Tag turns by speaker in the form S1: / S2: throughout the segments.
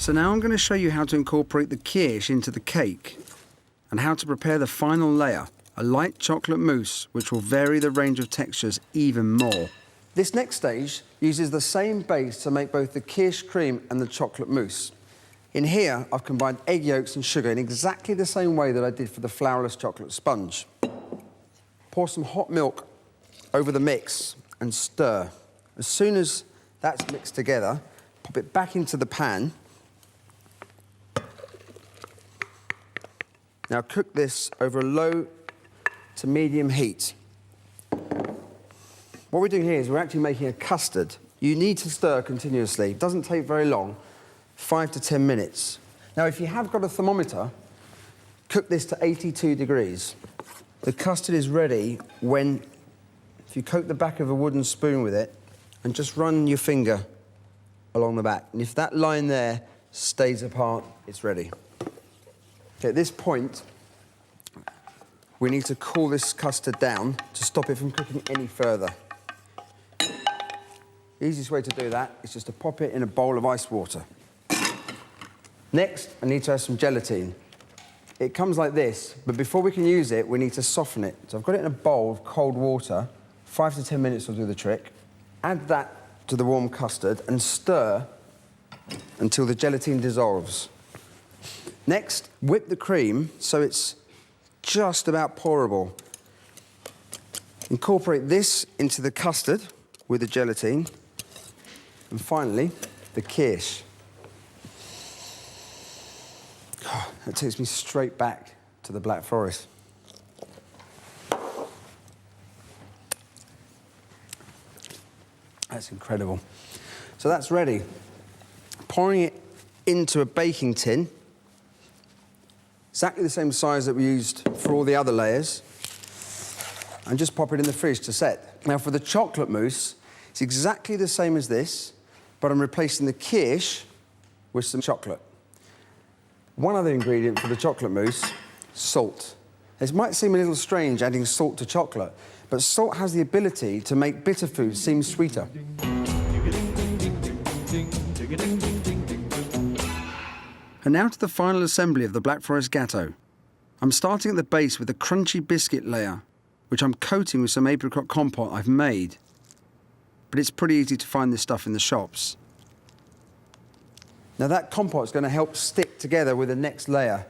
S1: So now I'm going to show you how to incorporate the kirsch into the cake and how to prepare the final layer, a light chocolate mousse, which will vary the range of textures even more. This next stage uses the same base to make both the kirsch cream and the chocolate mousse. In here, I've combined egg yolks and sugar in exactly the same way that I did for the flourless chocolate sponge. Pour some hot milk over the mix and stir. As soon as that's mixed together, pop it back into the pan. Now cook this over a low to medium heat. What we're doing here is we're actually making a custard. You need to stir continuously. It doesn't take very long, 5 to 10 minutes. Now, if you have got a thermometer, cook this to 82 degrees. The custard is ready when, if you coat the back of a wooden spoon with it and just run your finger along the back. And if that line there stays apart, it's ready. Okay, at this point, we need to cool this custard down to stop it from cooking any further. The easiest way to do that is just to pop it in a bowl of ice water. Next, I need to add some gelatin. It comes like this, but before we can use it, we need to soften it. So I've got it in a bowl of cold water. 5 to 10 minutes will do the trick. Add that to the warm custard and stir until the gelatin dissolves. Next, whip the cream so it's just about pourable. Incorporate this into the custard with the gelatin. And finally, the kirsch. Oh, that takes me straight back to the Black Forest. That's incredible. So that's ready. Pouring it into a baking tin, exactly the same size that we used for all the other layers, and just pop it in the fridge to set. Now for the chocolate mousse, it's exactly the same as this, but I'm replacing the kirsch with some chocolate. One other ingredient for the chocolate mousse, salt. This might seem a little strange adding salt to chocolate, but salt has the ability to make bitter foods seem sweeter. And now to the final assembly of the Black Forest Gateau. I'm starting at the base with a crunchy biscuit layer, which I'm coating with some apricot compote I've made. But it's pretty easy to find this stuff in the shops. Now that compote is going to help stick together with the next layer,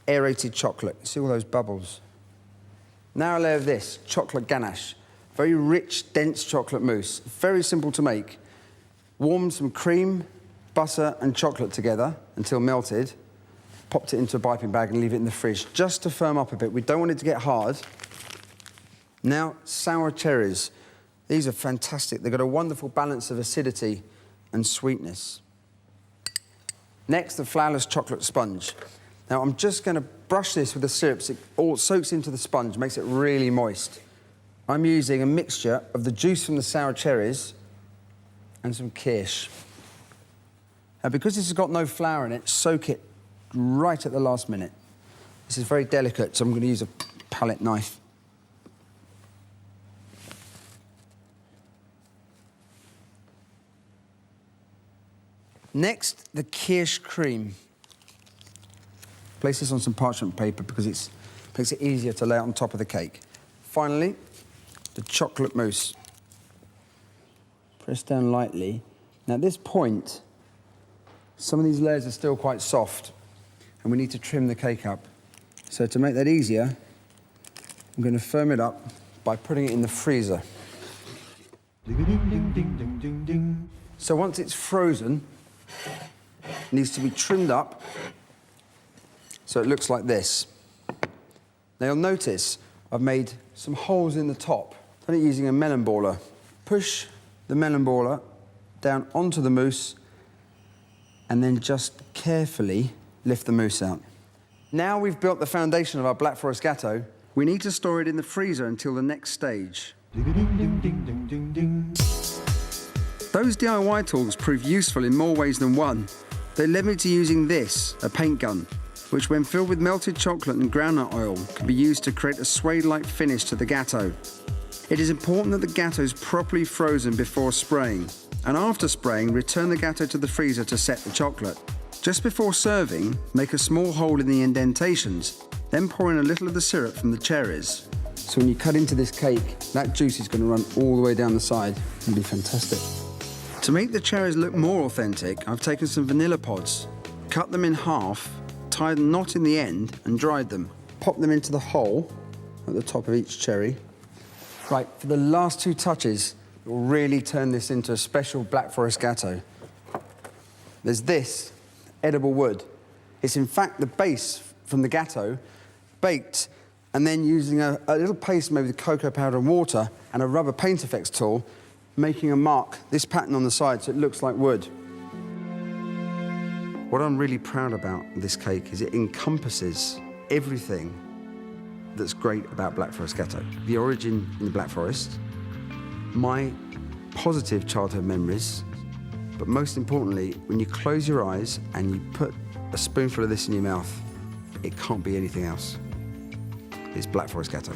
S1: aerated chocolate. You see all those bubbles? Now a layer of this, chocolate ganache. Very rich, dense chocolate mousse. Very simple to make. Warm some cream, butter and chocolate together until melted. Popped it into a piping bag and leave it in the fridge just to firm up a bit. We don't want it to get hard. Now, sour cherries. These are fantastic. They've got a wonderful balance of acidity and sweetness. Next, the flourless chocolate sponge. Now, I'm just going to brush this with the syrup so it all soaks into the sponge, makes it really moist. I'm using a mixture of the juice from the sour cherries and some kirsch. Now, because this has got no flour in it, soak it right at the last minute. This is very delicate, so I'm going to use a palette knife. Next, the kirsch cream. Place this on some parchment paper because it makes it easier to lay it on top of the cake. Finally, the chocolate mousse. Press down lightly. Now, at this point, some of these layers are still quite soft, and we need to trim the cake up. So to make that easier, I'm going to firm it up by putting it in the freezer. So once it's frozen, it needs to be trimmed up so it looks like this. Now you'll notice I've made some holes in the top. I'm using a melon baller. Push the melon baller down onto the mousse and then just carefully lift the mousse out. Now we've built the foundation of our Black Forest Gateau, we need to store it in the freezer until the next stage. Those DIY tools prove useful in more ways than one. They led me to using this, a paint gun, which when filled with melted chocolate and groundnut oil can be used to create a suede-like finish to the Gateau. It is important that the Gateau is properly frozen before spraying, and after spraying, return the Gateau to the freezer to set the chocolate. Just before serving, make a small hole in the indentations, then pour in a little of the syrup from the cherries. So when you cut into this cake, that juice is going to run all the way down the side. It'll be fantastic. To make the cherries look more authentic, I've taken some vanilla pods, cut them in half, tied a knot in the end and dried them. Pop them into the hole at the top of each cherry. Right, for the last two touches, it will really turn this into a special Black Forest Gateau. There's this edible wood. It's in fact the base from the Gateau, baked, and then using a little paste made with cocoa powder and water and a rubber paint effects tool, making a mark, this pattern on the side, so it looks like wood. What I'm really proud about this cake is it encompasses everything that's great about Black Forest Gateau. The origin in the Black Forest, my positive childhood memories, but most importantly, when you close your eyes and you put a spoonful of this in your mouth, it can't be anything else. It's Black Forest Gateau.